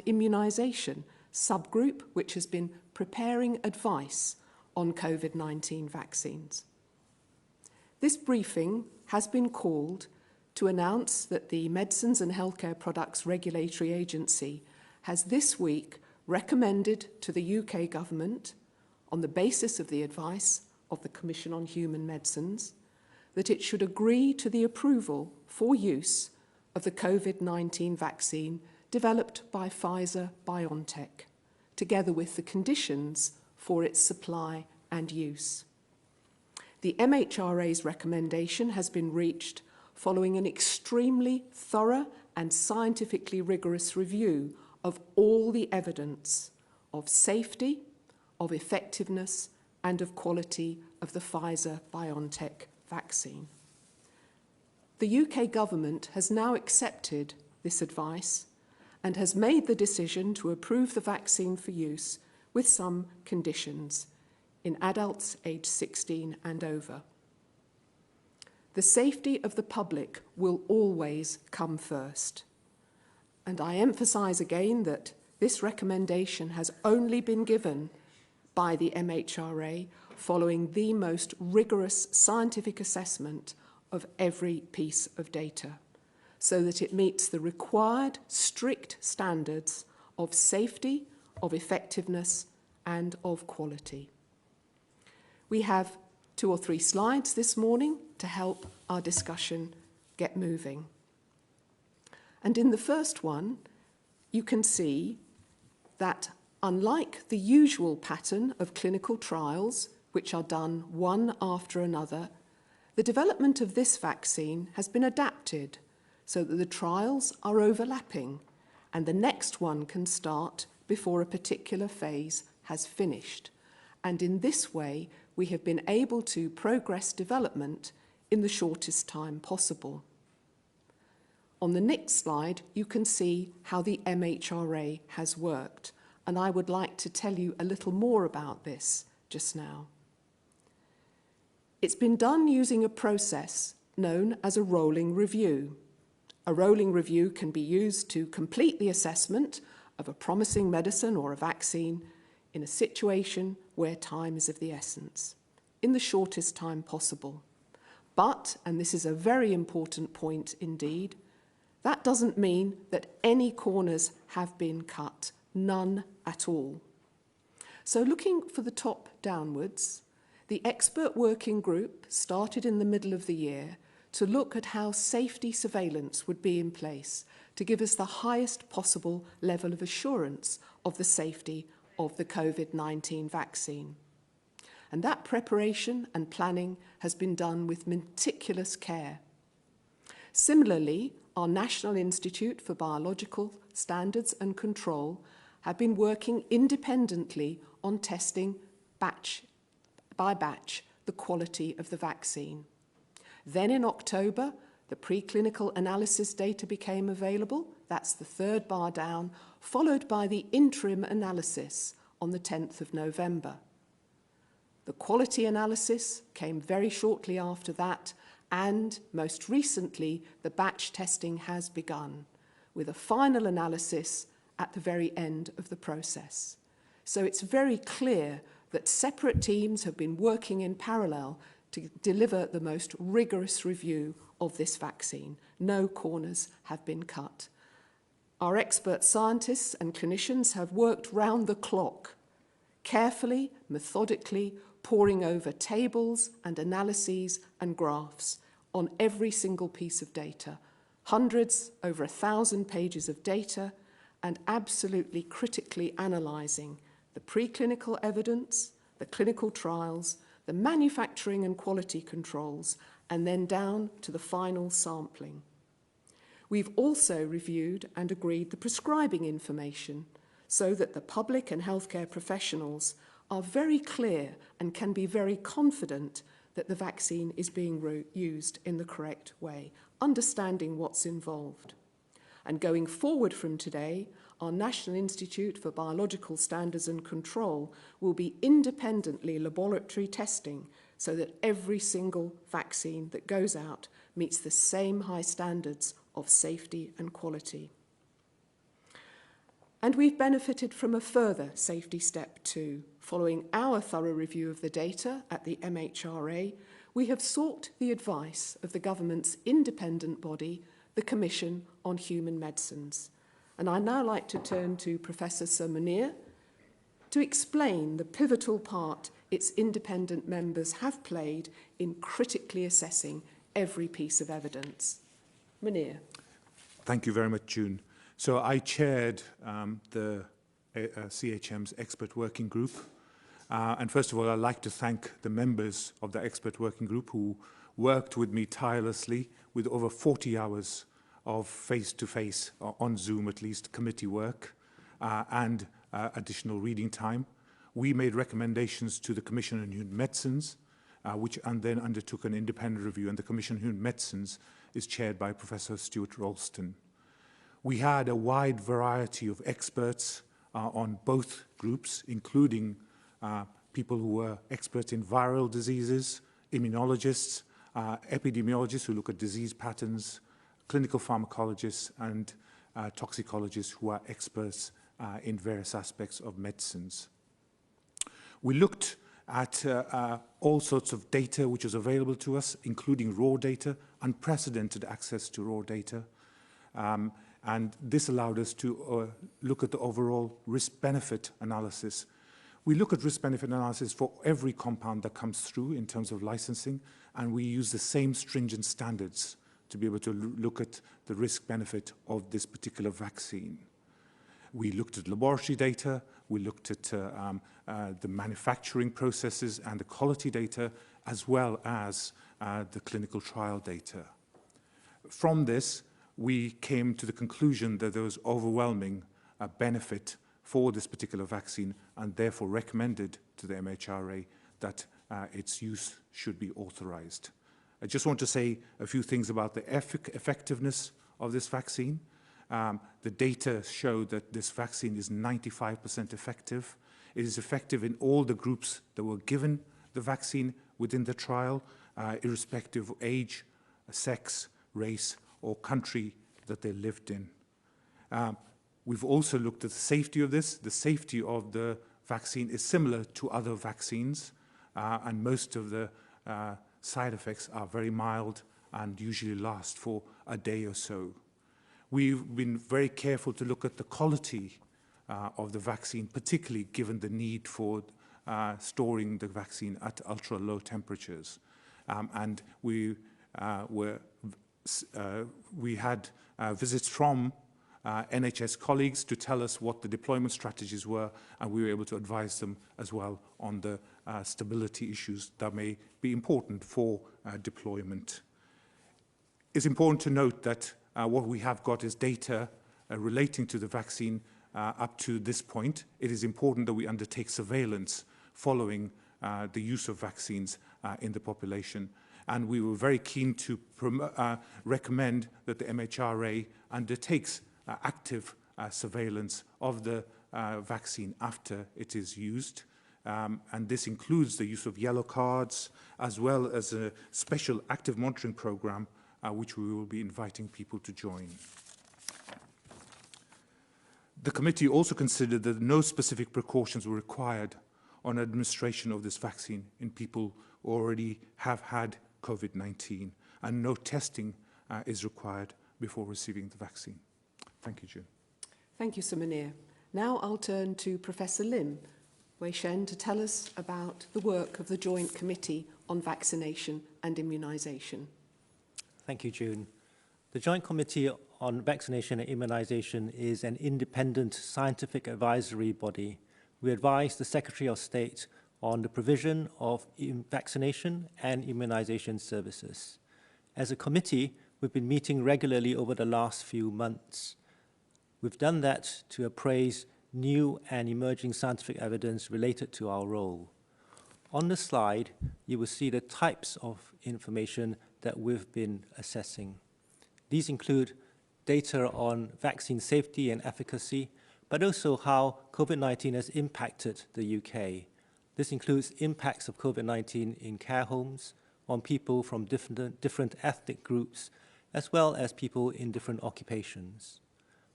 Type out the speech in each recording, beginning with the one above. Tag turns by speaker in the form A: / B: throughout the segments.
A: Immunization subgroup, which has been preparing advice on COVID-19 vaccines. This briefing has been called to announce that the Medicines and Healthcare Products Regulatory Agency has this week recommended to the UK government, on the basis of the advice of the Commission on Human Medicines, that it should agree to the approval for use of the COVID-19 vaccine developed by Pfizer-BioNTech, together with the conditions for its supply and use. The MHRA's recommendation has been reached following an extremely thorough and scientifically rigorous review of all the evidence of safety, of effectiveness, and of quality of the Pfizer-BioNTech vaccine. The UK government has now accepted this advice and has made the decision to approve the vaccine for use with some conditions in adults aged 16 and over. The safety of the public will always come first. And I emphasise again that this recommendation has only been given by the MHRA following the most rigorous scientific assessment of every piece of data, so that it meets the required strict standards of safety, of effectiveness, and of quality. We have 2 or 3 slides this morning to help our discussion get moving. And in the first one, you can see that unlike the usual pattern of clinical trials, which are done one after another, the development of this vaccine has been adapted so that the trials are overlapping and the next one can start before a particular phase has finished. And in this way, we have been able to progress development in the shortest time possible. On the next slide, you can see how the MHRA has worked, and I would like to tell you a little more about this just now. It's been done using a process known as a rolling review. A rolling review can be used to complete the assessment of a promising medicine or a vaccine in a situation where time is of the essence, in the shortest time possible. But, and this is a very important point indeed, that doesn't mean that any corners have been cut, none at all. So looking for the top downwards, the expert working group started in the middle of the year to look at how safety surveillance would be in place to give us the highest possible level of assurance of the safety of the COVID-19 vaccine. And that preparation and planning has been done with meticulous care. Similarly, our National Institute for Biological Standards and Control have been working independently on testing batch by batch the quality of the vaccine. Then in October, the preclinical analysis data became available. That's the 3rd bar down, followed by the interim analysis on the 10th of November. The quality analysis came very shortly after that, and most recently, the batch testing has begun, with a final analysis at the very end of the process. So it's very clear that separate teams have been working in parallel to deliver the most rigorous review of this vaccine. No corners have been cut. Our expert scientists and clinicians have worked round the clock, carefully, methodically, poring over tables and analyses and graphs on every single piece of data, hundreds, over 1,000 pages of data, and absolutely critically analysing the preclinical evidence, the clinical trials, the manufacturing and quality controls, and then down to the final sampling. We've also reviewed and agreed the prescribing information so that the public and healthcare professionals are very clear and can be very confident that the vaccine is being used in the correct way, understanding what's involved. And going forward from today, our National Institute for Biological Standards and Control will be independently laboratory testing so that every single vaccine that goes out meets the same high standards of safety and quality. And we've benefited from a further safety step too. Following our thorough review of the data at the MHRA, we have sought the advice of the government's independent body, the Commission on Human Medicines. And I'd now like to turn to Professor Sir Munir to explain the pivotal part its independent members have played in critically assessing every piece of evidence. Munir.
B: Thank you very much, June. So I chaired the CHM's expert working group. And first of all, I'd like to thank the members of the expert working group who worked with me tirelessly with over 40 hours of face-to-face, on Zoom at least, committee work and additional reading time. We made recommendations to the Commission on Human Medicines, which then undertook an independent review, and the Commission on Human Medicines is chaired by Professor Stuart Ralston. We had a wide variety of experts on both groups, including people who were experts in viral diseases, immunologists, epidemiologists who look at disease patterns, clinical pharmacologists, and toxicologists who are experts in various aspects of medicines. We looked at all sorts of data which was available to us, including raw data, unprecedented access to raw data. And this allowed us to look at the overall risk-benefit analysis. We look at risk-benefit analysis for every compound that comes through in terms of licensing, and we use the same stringent standards to be able to look at the risk-benefit of this particular vaccine. We looked at laboratory data, we looked at the manufacturing processes and the quality data, as well as the clinical trial data. From this, we came to the conclusion that there was overwhelming benefit for this particular vaccine, and therefore recommended to the MHRA that its use should be authorized. I just want to say a few things about the effectiveness of this vaccine. The data show that this vaccine is 95% effective. It is effective in all the groups that were given the vaccine within the trial, irrespective of age, sex, race, or country that they lived in. We've also looked at the safety of this. The safety of the vaccine is similar to other vaccines, and most of the side effects are very mild and usually last for a day or so. We've been very careful to look at the quality of the vaccine, particularly given the need for storing the vaccine at ultra-low temperatures. And we had visits from NHS colleagues to tell us what the deployment strategies were, and we were able to advise them as well on the stability issues that may be important for deployment. It's important to note that what we have got is data relating to the vaccine up to this point. It is important that we undertake surveillance following the use of vaccines in the population. And we were very keen to recommend that the MHRA undertakes active surveillance of the vaccine after it is used. And this includes the use of yellow cards, as well as a special active monitoring program, which we will be inviting people to join. The committee also considered that no specific precautions were required on administration of this vaccine in people who already have had COVID-19, and no testing is required before receiving the vaccine. Thank you, June.
A: Thank you, Sir Munir. Now I'll turn to Professor Lim Shen to tell us about the work of the Joint Committee on Vaccination and Immunization.
C: Thank you, June. The Joint Committee on Vaccination and Immunization is an independent scientific advisory body. We advise the Secretary of State on the provision of vaccination and immunization services. As a committee, we've been meeting regularly over the last few months. We've done that to appraise new and emerging scientific evidence related to our role. On the slide, you will see the types of information that we've been assessing. These include data on vaccine safety and efficacy, but also how COVID-19 has impacted the UK. This includes impacts of COVID-19 in care homes, on people from different ethnic groups, as well as people in different occupations.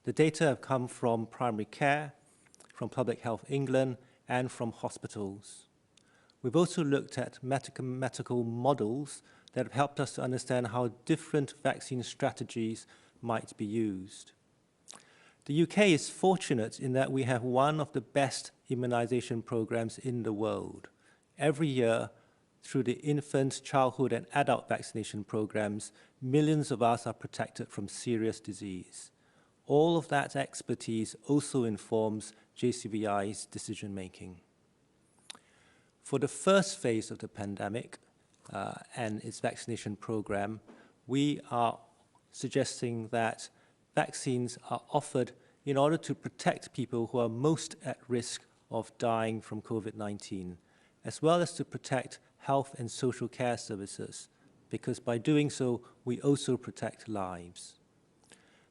C: The data have come from primary care, from Public Health England, and from hospitals. We've also looked at mathematical models that have helped us to understand how different vaccine strategies might be used. The UK is fortunate in that we have one of the best immunization programs in the world. Every year, through the infant, childhood, and adult vaccination programs, millions of us are protected from serious disease. All of that expertise also informs JCVI's decision-making. For the first phase of the pandemic and its vaccination program, we are suggesting that vaccines are offered in order to protect people who are most at risk of dying from COVID-19, as well as to protect health and social care services, because by doing so, we also protect lives.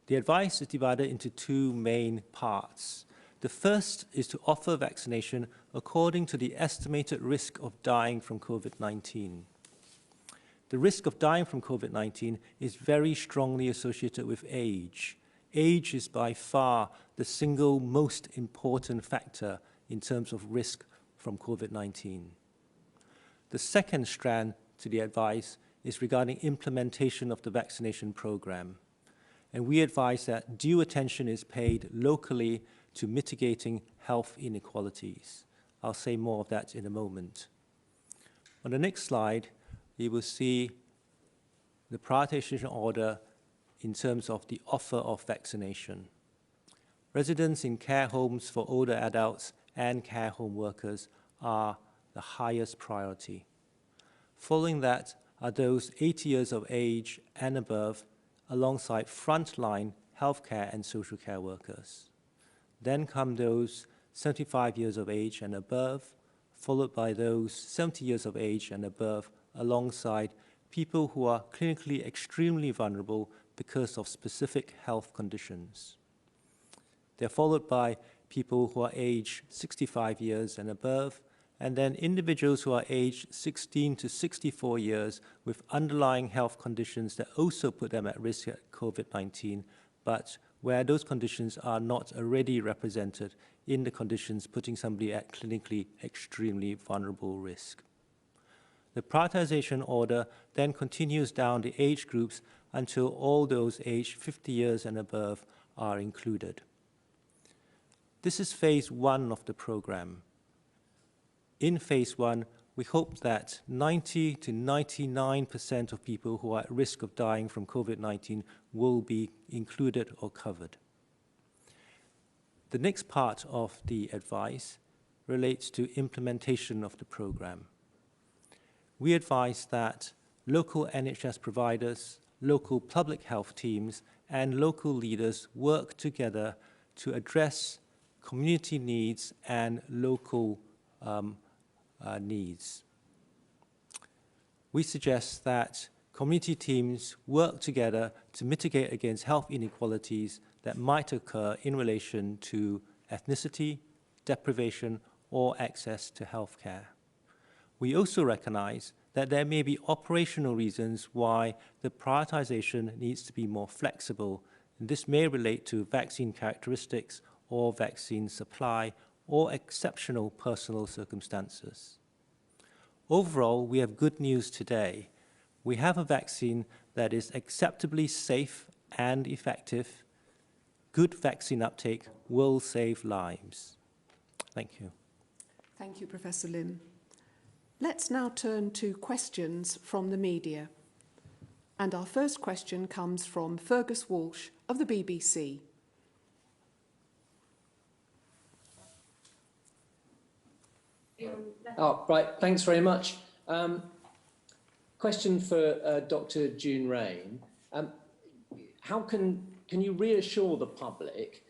C: The advice is divided into two main parts. The first is to offer vaccination according to the estimated risk of dying from COVID-19. The risk of dying from COVID-19 is very strongly associated with age. Age is by far the single most important factor in terms of risk from COVID-19. The second strand to the advice is regarding implementation of the vaccination program. And we advise that due attention is paid locally to mitigating health inequalities. I'll say more of that in a moment. On the next slide, you will see the prioritization order in terms of the offer of vaccination. Residents in care homes for older adults and care home workers are the highest priority. Following that are those 80 years of age and above, alongside frontline healthcare and social care workers. Then come those 75 years of age and above, followed by those 70 years of age and above, alongside people who are clinically extremely vulnerable because of specific health conditions. They're followed by people who are aged 65 years and above, and then individuals who are aged 16 to 64 years with underlying health conditions that also put them at risk of COVID-19, but where those conditions are not already represented in the conditions putting somebody at clinically extremely vulnerable risk. The prioritization order then continues down the age groups until all those aged 50 years and above are included. This is phase one of the program. In phase one, we hope that 90 to 99% of people who are at risk of dying from COVID-19 will be included or covered. The next part of the advice relates to implementation of the program. We advise that local NHS providers, local public health teams, and local leaders work together to address community needs and local needs. We suggest that community teams work together to mitigate against health inequalities that might occur in relation to ethnicity, deprivation, or access to health care. We also recognize that there may be operational reasons why the prioritization needs to be more flexible, and this may relate to vaccine characteristics or vaccine supply or exceptional personal circumstances. Overall, we have good news today. We have a vaccine that is acceptably safe and effective. Good vaccine uptake will save lives. Thank you.
A: Thank you, Professor Lim. Let's now turn to questions from the media. And our first question comes from Fergus Walsh of the BBC.
D: Oh, right, thanks very much. Question for Dr. June Raine. How can you reassure the public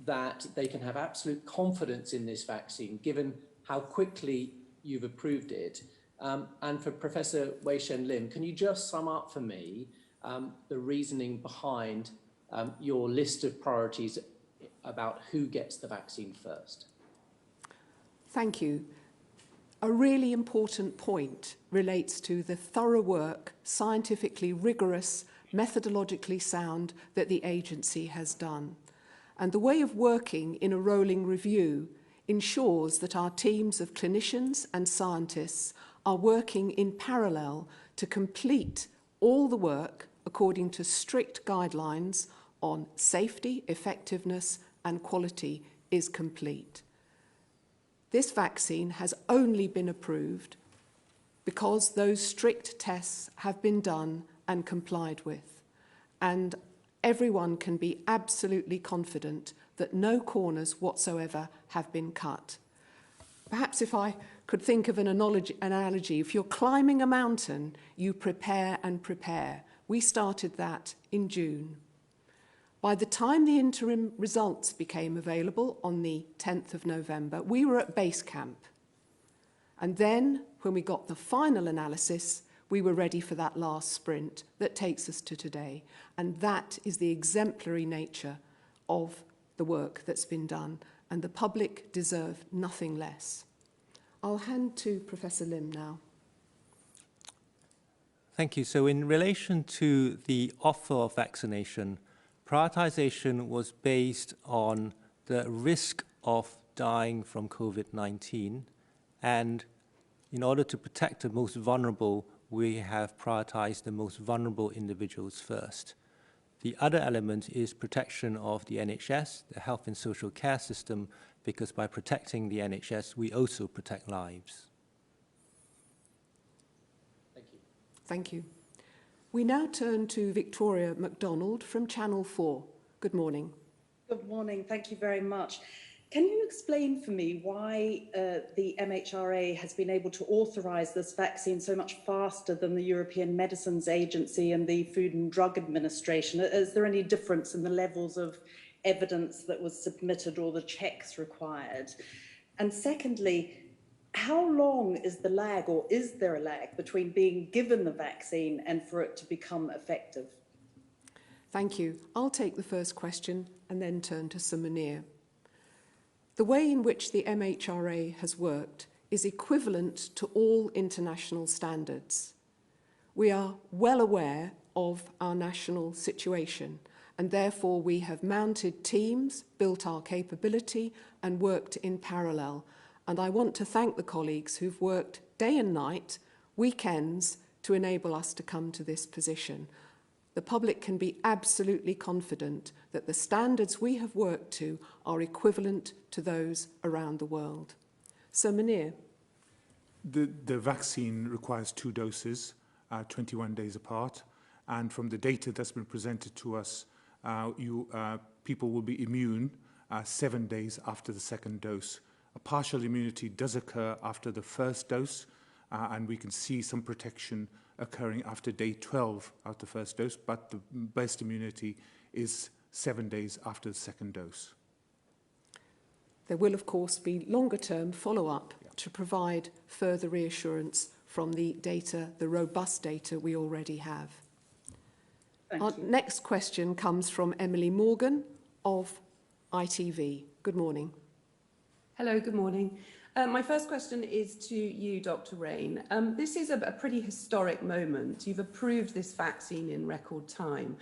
D: that they can have absolute confidence in this vaccine, given how quickly you've approved it? And for Professor Wei-Shen Lim, can you just sum up for me the reasoning behind your list of priorities about who gets the vaccine first?
A: Thank you. A really important point relates to the thorough work, scientifically rigorous, methodologically sound that the agency has done. And the way of working in a rolling review ensures that our teams of clinicians and scientists are working in parallel to complete all the work according to strict guidelines on safety, effectiveness, and quality is complete. This vaccine has only been approved because those strict tests have been done and complied with. And everyone can be absolutely confident that no corners whatsoever have been cut. Perhaps if I could think of an analogy, if you're climbing a mountain, you prepare and prepare. We started that in June. By the time the interim results became available on the 10th of November, we were at base camp. And then, when we got the final analysis, we were ready for that last sprint that takes us to today. And that is the exemplary nature of the work that's been done. And the public deserve nothing less. I'll hand to Professor Lim now.
C: Thank you. So in relation to the offer of vaccination, prioritization was based on the risk of dying from COVID-19, and in order to protect the most vulnerable, we have prioritized the most vulnerable individuals first. The other element is protection of the NHS, the health and social care system, because by protecting the NHS, we also protect lives.
D: Thank you.
A: Thank you. We now turn to Victoria MacDonald from Channel 4. Good morning.
E: Good morning. Thank you very much. Can you explain for me why the MHRA has been able to authorise this vaccine so much faster than the European Medicines Agency and the Food and Drug Administration? Is there any difference in the levels of evidence that was submitted or the checks required? And secondly, how long is the lag, or is there a lag, between being given the vaccine and for it to become effective?
A: Thank you. I'll take the first question and then turn to Sir Munir. The way in which the MHRA has worked is equivalent to all international standards. We are well aware of our national situation, and therefore we have mounted teams, built our capability, and worked in parallel. And I want to thank the colleagues who've worked day and night, weekends, to enable us to come to this position. The public can be absolutely confident that the standards we have worked to are equivalent to those around the world. So, Munir.
B: The vaccine requires 2 doses, 21 days apart. And from the data that's been presented to us, people will be immune 7 days after the second dose. A partial immunity does occur after the first dose, and we can see some protection occurring after day 12 after the first dose, but the best immunity is 7 days after the second dose.
A: There will, of course, be longer-term follow-up to provide further reassurance from the data, the robust data we already have. Our next question comes from Emily Morgan of ITV. Good morning.
F: Hello, good morning. My first question is to you, Dr. Raine. This is a pretty historic moment. You've approved this vaccine in record time.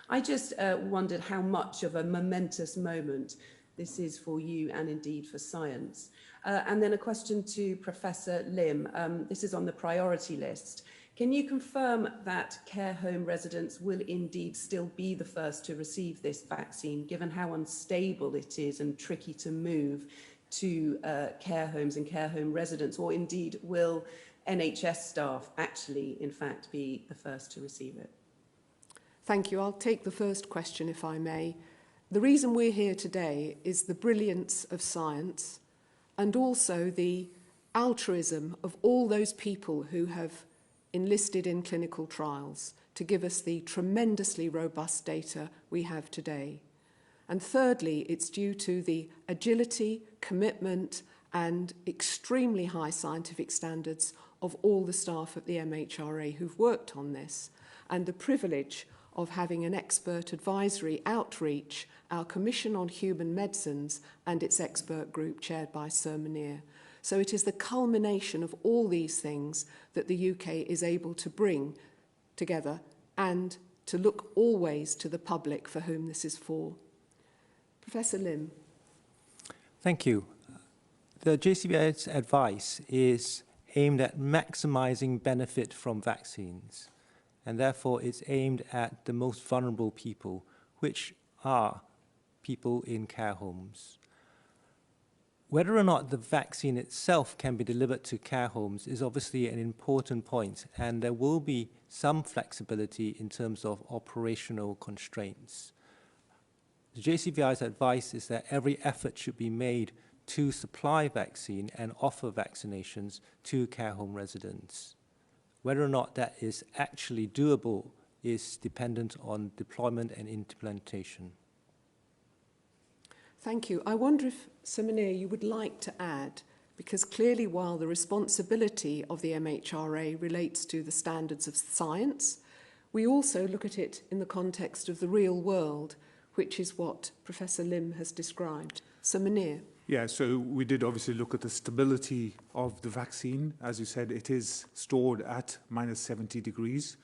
F: I just wondered how much of a momentous moment this is for you and indeed for science. And then a question to Professor Lim. This is on the priority list. Can you confirm that care home residents will indeed still be the first to receive this vaccine, given how unstable it is and tricky to move to care homes and care home residents, or indeed will NHS staff actually, in fact, be the first to receive it?
A: Thank you. I'll take the first question, if I may. The reason we're here today is the brilliance of science and also the altruism of all those people who have enlisted in clinical trials to give us the tremendously robust data we have today. And thirdly, it's due to the agility, commitment, and extremely high scientific standards of all the staff at the MHRA who've worked on this, and the privilege of having an expert advisory outreach, our Commission on Human Medicines and its expert group chaired by Sir Munir. So it is the culmination of all these things that the UK is able to bring together and to look always to the public for whom this is for. Professor Lim.
C: Thank you. The JCVI's advice is aimed at maximizing benefit from vaccines, and therefore it's aimed at the most vulnerable people, which are people in care homes. Whether or not the vaccine itself can be delivered to care homes is obviously an important point, and there will be some flexibility in terms of operational constraints. The JCVI's advice is that every effort should be made to supply vaccine and offer vaccinations to care home residents. Whether or not that is actually doable is dependent on deployment and implementation.
A: Thank you. I wonder if, Sir Munir, you would like to add, because clearly while the responsibility of the MHRA relates to the standards of science, we also look at it in the context of the real world, which is what Professor Lim has described. Sir Munir.
B: Yeah, so we did obviously look at the stability of the vaccine. As you said, it is stored at minus 70 degrees,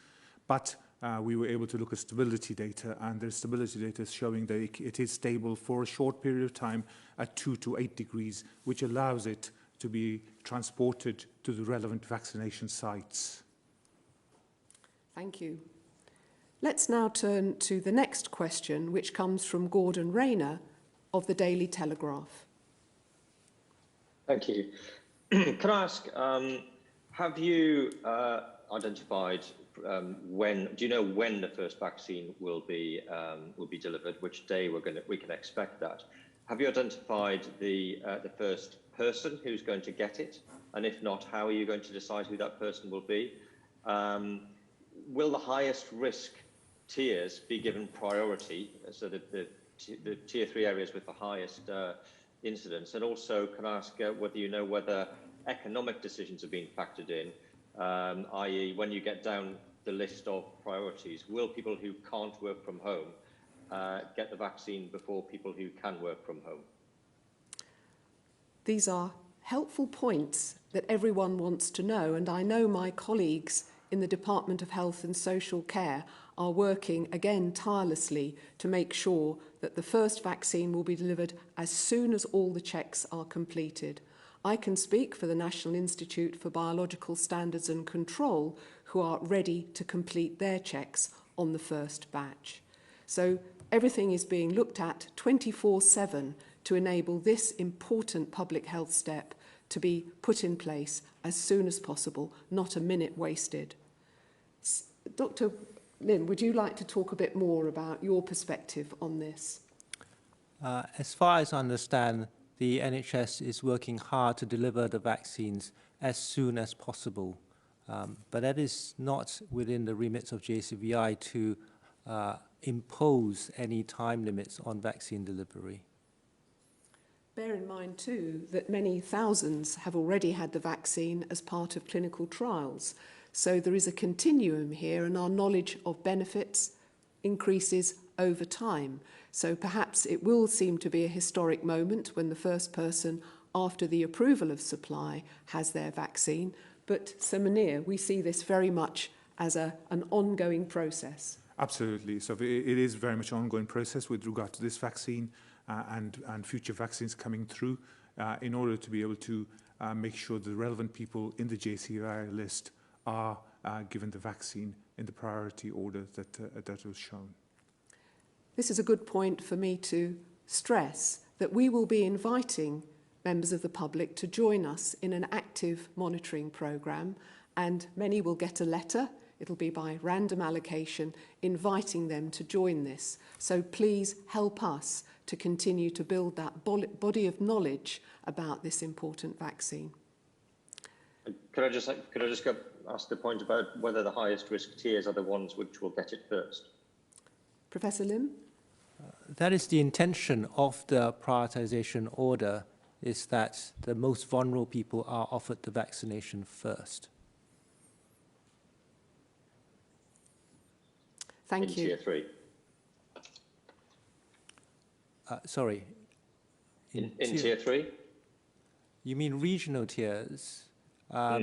B: but we were able to look at stability data, and the stability data is showing that it is stable for a short period of time at 2 to 8 degrees, which allows it to be transported to the relevant vaccination sites.
A: Thank you. Let's now turn to the next question, which comes from Gordon Raine of the Daily Telegraph.
G: Thank you. Can I ask, have you identified do you know when the first vaccine will be delivered? Which day we can expect that? Have you identified the first person who's going to get it? And if not, how are you going to decide who that person will be? Will the highest risk tiers be given priority, so that the tier 3 areas with the highest incidence? And also, can I ask whether you know whether economic decisions have been factored in, i.e. when you get down the list of priorities, will people who can't work from home get the vaccine before people who can work from home?
A: These are helpful points that everyone wants to know, and I know my colleagues in the Department of Health and Social Care are working again tirelessly to make sure that the first vaccine will be delivered as soon as all the checks are completed. I can speak for the National Institute for Biological Standards and Control, who are ready to complete their checks on the first batch. So everything is being looked at 24/7 to enable this important public health step to be put in place as soon as possible, not a minute wasted. Dr. Lim, would you like to talk a bit more about your perspective on this?
C: As far as I understand, the NHS is working hard to deliver the vaccines as soon as possible. But that is not within the remit of JCVI to impose any time limits on vaccine delivery.
A: Bear in mind too that many thousands have already had the vaccine as part of clinical trials. So there is a continuum here, and our knowledge of benefits increases over time. So perhaps it will seem to be a historic moment when the first person, after the approval of supply, has their vaccine. But, Sir Munir, we see this very much as an ongoing process.
B: Absolutely. So it is very much an ongoing process with regard to this vaccine and future vaccines coming through in order to be able to make sure the relevant people in the JCVI list are given the vaccine in the priority order that was shown.
A: This is a good point for me to stress that we will be inviting members of the public to join us in an active monitoring programme, and many will get a letter, it'll be by random allocation, inviting them to join this. So please help us to continue to build that body of knowledge about this important vaccine.
G: Could I just ask the point about whether the highest risk tiers are the ones which will get it first?
A: Professor Lim?
C: That is the intention of the prioritisation order, is that the most vulnerable people are offered the vaccination first.
A: Thank you.
G: In tier 3?
C: Sorry.
G: In tier 3?
C: You mean regional tiers? Our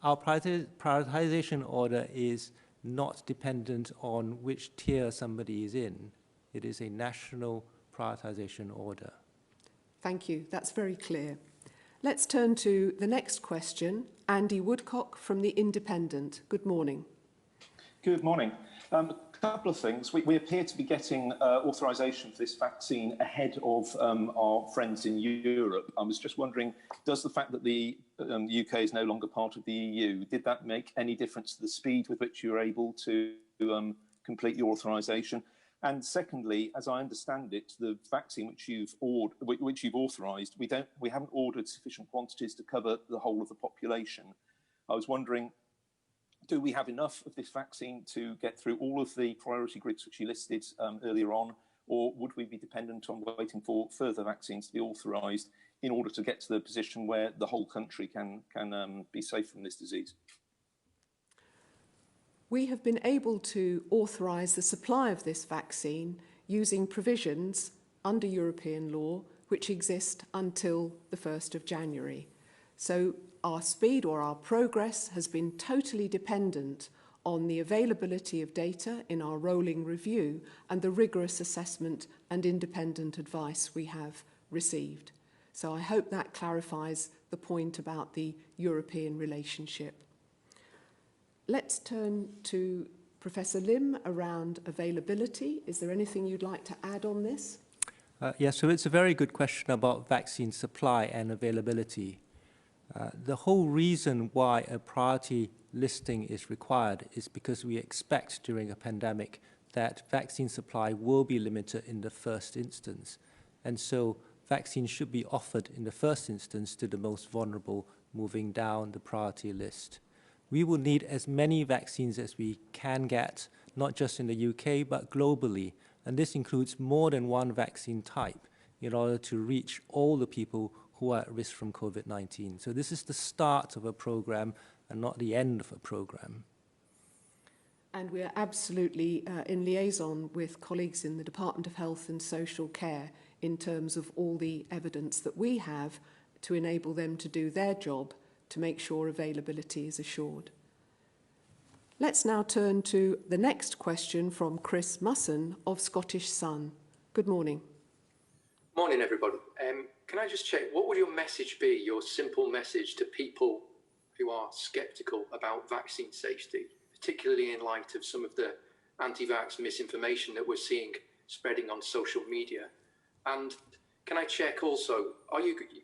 C: prioritization order is not dependent on which tier somebody is in. It is a national prioritization order.
A: Thank you. That's very clear. Let's turn to the next question. Andy Woodcock from The Independent. Good morning.
H: Good morning. A couple of things. We appear to be getting authorisation for this vaccine ahead of our friends in Europe. I was just wondering, does the fact that the UK is no longer part of the EU, did that make any difference to the speed with which you were able to complete your authorisation? And secondly, as I understand it, the vaccine which you've authorised, we haven't ordered sufficient quantities to cover the whole of the population. I was wondering, do we have enough of this vaccine to get through all of the priority groups which you listed earlier on, or would we be dependent on waiting for further vaccines to be authorised in order to get to the position where the whole country can be safe from this disease?
A: We have been able to authorise the supply of this vaccine using provisions under European law which exist until the 1st of January. So our speed or our progress has been totally dependent on the availability of data in our rolling review and the rigorous assessment and independent advice we have received. So I hope that clarifies the point about the European relationship. Let's turn to Professor Lim around availability. Is there anything you'd like to add on this?
C: Yes, so it's a very good question about vaccine supply and availability. The whole reason why a priority listing is required is because we expect during a pandemic that vaccine supply will be limited in the first instance. And so vaccines should be offered in the first instance to the most vulnerable moving down the priority list. We will need as many vaccines as we can get, not just in the UK, but globally. And this includes more than one vaccine type in order to reach all the people who are at risk from COVID-19. So this is the start of a program and not the end of a program.
A: And we are absolutely in liaison with colleagues in the Department of Health and Social Care in terms of all the evidence that we have to enable them to do their job to make sure availability is assured. Let's now turn to the next question from Chris Musson of Scottish Sun. Good morning.
I: Morning, everybody. Can I just check, what would your message be, your simple message to people who are sceptical about vaccine safety, particularly in light of some of the anti-vax misinformation that we're seeing spreading on social media? And can I check also,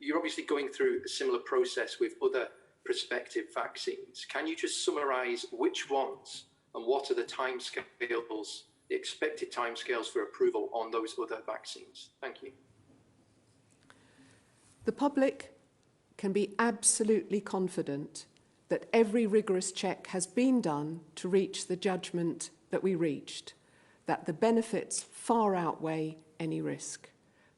I: you're obviously going through a similar process with other prospective vaccines. Can you just summarise which ones and what are the timescales, the expected timescales for approval on those other vaccines? Thank you.
A: The public can be absolutely confident that every rigorous check has been done to reach the judgment that we reached, that the benefits far outweigh any risk,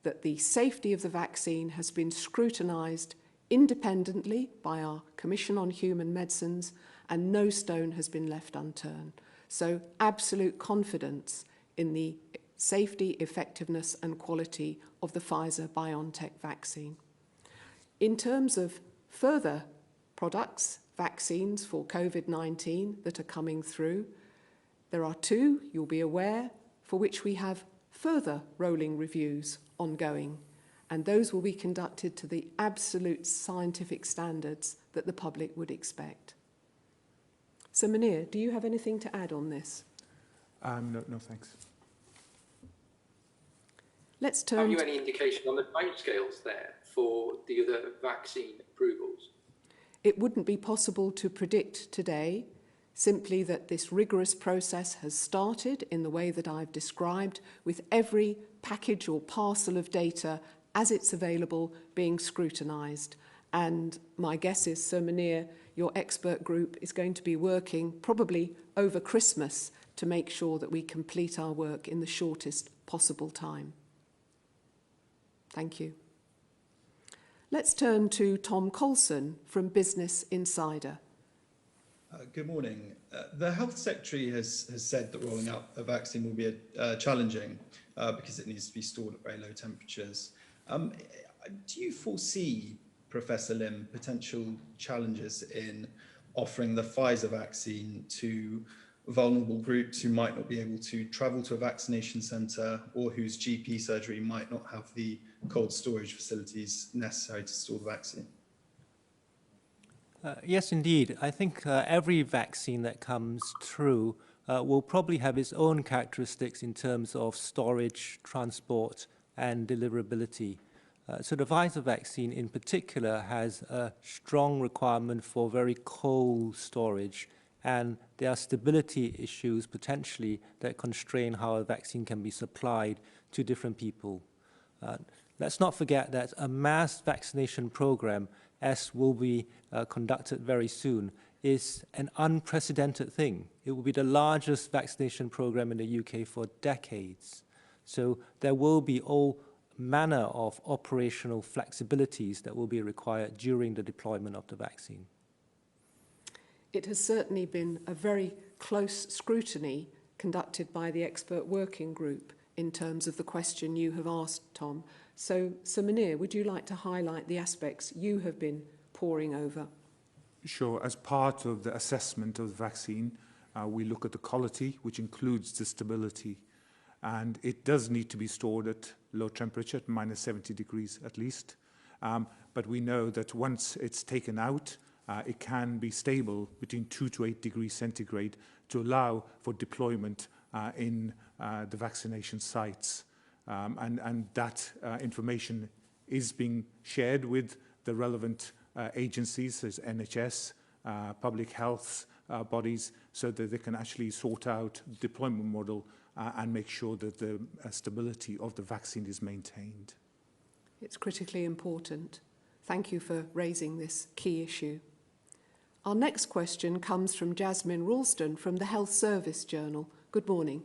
A: that the safety of the vaccine has been scrutinised independently by our Commission on Human Medicines and no stone has been left unturned. So absolute confidence in the safety, effectiveness and quality of the Pfizer-BioNTech vaccine. In terms of further products, vaccines for COVID-19 that are coming through, there are two, you'll be aware, for which we have further rolling reviews ongoing, and those will be conducted to the absolute scientific standards that the public would expect. So Munir, do you have anything to add on this?
B: No, thanks.
A: Let's turn.
I: Have you any indication on the timescales there for the other vaccine approvals?
A: It wouldn't be possible to predict today, simply that this rigorous process has started in the way that I've described, with every package or parcel of data as it's available being scrutinised. And my guess is, Sir Munir, your expert group is going to be working probably over Christmas to make sure that we complete our work in the shortest possible time. Thank you. Let's turn to Tom Colson from Business Insider.
J: Good morning. The Health Secretary has said that rolling out a vaccine will be challenging because it needs to be stored at very low temperatures. Do you foresee, Professor Lim, potential challenges in offering the Pfizer vaccine to vulnerable groups who might not be able to travel to a vaccination centre or whose GP surgery might not have the cold storage facilities necessary to store the vaccine?
C: Yes, indeed. I think every vaccine that comes through will probably have its own characteristics in terms of storage, transport, and deliverability. So the Pfizer vaccine in particular has a strong requirement for very cold storage, and there are stability issues potentially that constrain how a vaccine can be supplied to different people. Let's not forget that a mass vaccination program, as will be conducted very soon, is an unprecedented thing. It will be the largest vaccination program in the UK for decades. So there will be all manner of operational flexibilities that will be required during the deployment of the vaccine.
A: It has certainly been a very close scrutiny conducted by the expert working group in terms of the question you have asked, Tom. So Munir, would you like to highlight the aspects you have been poring over?
B: Sure. As part of the assessment of the vaccine, we look at the quality, which includes the stability. And it does need to be stored at low temperature, at minus 70 degrees at least. But we know that once it's taken out, it can be stable between 2 to 8 degrees centigrade to allow for deployment in the vaccination sites. And that information is being shared with the relevant agencies, as NHS, public health bodies, so that they can actually sort out the deployment model and make sure that the stability of the vaccine is maintained.
A: It's critically important. Thank you for raising this key issue. Our next question comes from Jasmine Ralston from the Health Service Journal. Good morning.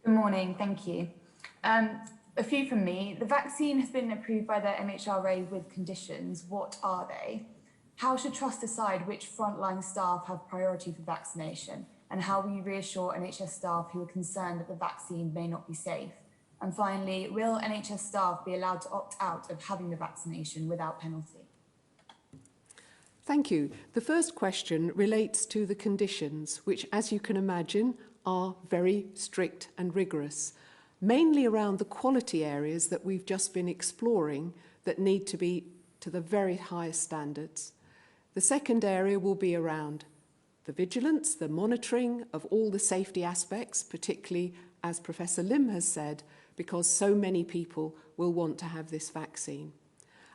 K: Good morning, thank you. A few from me. The vaccine has been approved by the MHRA with conditions. What are they? How should Trust decide which frontline staff have priority for vaccination? And how will you reassure NHS staff who are concerned that the vaccine may not be safe? And finally, will NHS staff be allowed to opt out of having the vaccination without penalty?
A: Thank you. The first question relates to the conditions, which, as you can imagine, are very strict and rigorous, mainly around the quality areas that we've just been exploring that need to be to the very highest standards. The second area will be around the vigilance, the monitoring of all the safety aspects, particularly, as Professor Lim has said, because so many people will want to have this vaccine.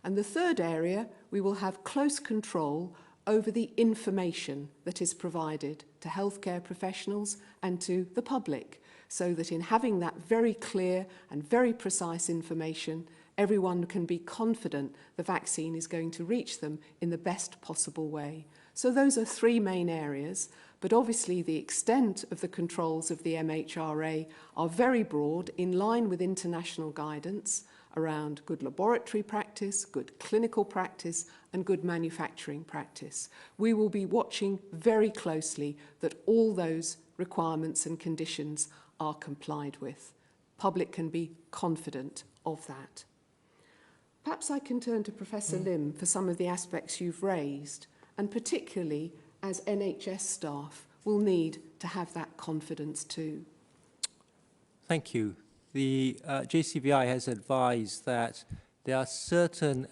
A: And the third area, we will have close control over the information that is provided to healthcare professionals and to the public, so that in having that very clear and very precise information, everyone can be confident the vaccine is going to reach them in the best possible way. So those are three main areas, but obviously the extent of the controls of the MHRA are very broad, in line with international guidance around good laboratory practice, good clinical practice, and good manufacturing practice. We will be watching very closely that all those requirements and conditions are complied with. Public can be confident of that. Perhaps I can turn to Professor Lim for some of the aspects you've raised, and particularly as NHS staff will need to have that confidence too.
C: Thank you. The JCVI has advised that there are certain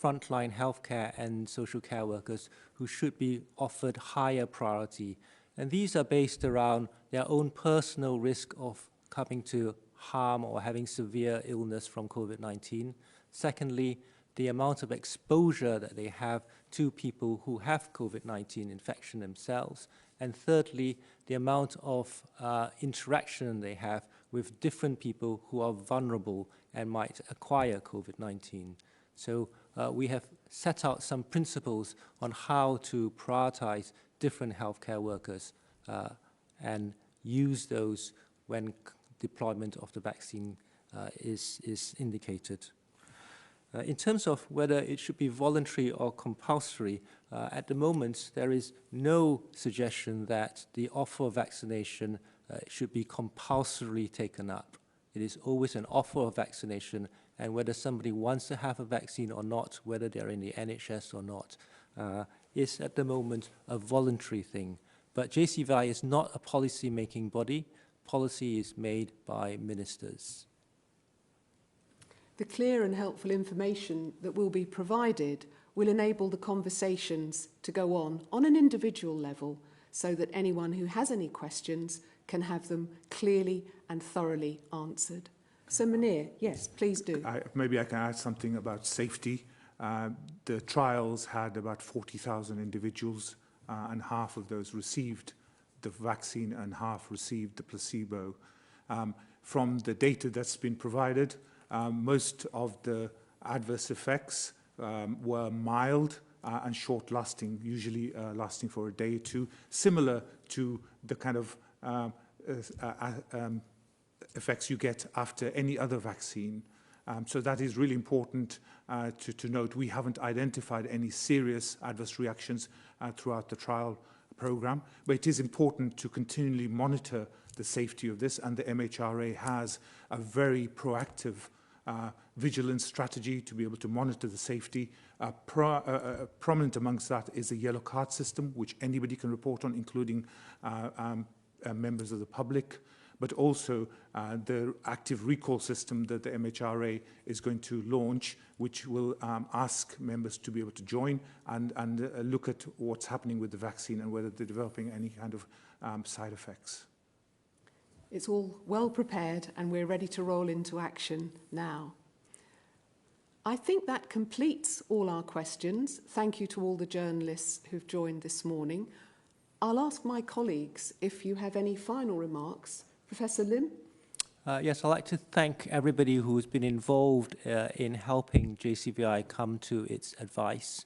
C: frontline healthcare and social care workers who should be offered higher priority. And these are based around their own personal risk of coming to harm or having severe illness from COVID-19. Secondly, the amount of exposure that they have to people who have COVID-19 infection themselves. And thirdly, the amount of interaction they have with different people who are vulnerable and might acquire COVID-19. So we have set out some principles on how to prioritize different healthcare workers and use those when deployment of the vaccine is indicated. In terms of whether it should be voluntary or compulsory, at the moment there is no suggestion that the offer of vaccination should be compulsorily taken up. It is always an offer of vaccination, and whether somebody wants to have a vaccine or not, whether they're in the NHS or not, is at the moment a voluntary thing. But JCVI is not a policy-making body. Policy is made by ministers.
A: The clear and helpful information that will be provided will enable the conversations to go on an individual level, so that anyone who has any questions can have them clearly and thoroughly answered. So Munir, yes, please do.
B: Maybe I can add something about safety. The trials had about 40,000 individuals, and half of those received the vaccine and half received the placebo. From the data that's been provided, most of the adverse effects were mild and short-lasting, usually lasting for a day or two, similar to the kind of effects you get after any other vaccine. So that is really important to note. We haven't identified any serious adverse reactions throughout the trial program, but it is important to continually monitor the safety of this, and the MHRA has a very proactive vigilance strategy to be able to monitor the safety. Prominent amongst that is the yellow card system, which anybody can report on, including members of the public, but also the active recall system that the MHRA is going to launch, which will ask members to be able to join and look at what's happening with the vaccine and whether they're developing any kind of side effects.
A: It's all well prepared and we're ready to roll into action now. I think that completes all our questions. Thank you to all the journalists who've joined this morning. I'll ask my colleagues if you have any final remarks. Professor Lim?
C: Yes, I'd like to thank everybody who's been involved in helping JCVI come to its advice.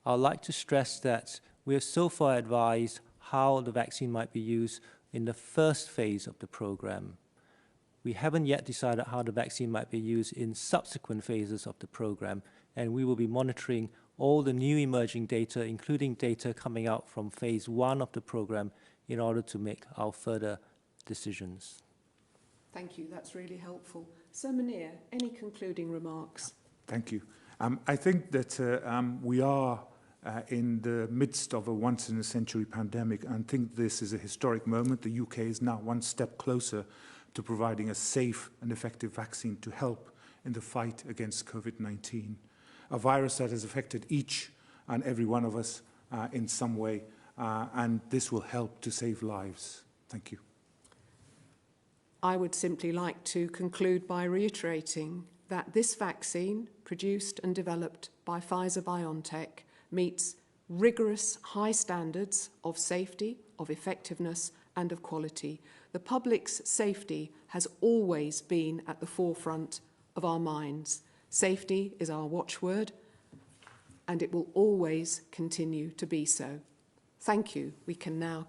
C: I'd like to stress that we have so far advised how the vaccine might be used in the first phase of the program. We haven't yet decided how the vaccine might be used in subsequent phases of the program, and we will be monitoring all the new emerging data, including data coming out from phase 1 of the program, in order to make our further decisions.
A: Thank you, that's really helpful. So Munir, any concluding remarks?
B: Thank you. I think that we are in the midst of a once-in-a-century pandemic, and I think this is a historic moment. The UK is now one step closer to providing a safe and effective vaccine to help in the fight against COVID-19, a virus that has affected each and every one of us in some way, and this will help to save lives. Thank you.
A: I would simply like to conclude by reiterating that this vaccine, produced and developed by Pfizer-BioNTech, meets rigorous high standards of safety, of effectiveness, and of quality. The public's safety has always been at the forefront of our minds. Safety is our watchword, and it will always continue to be so. Thank you. We can now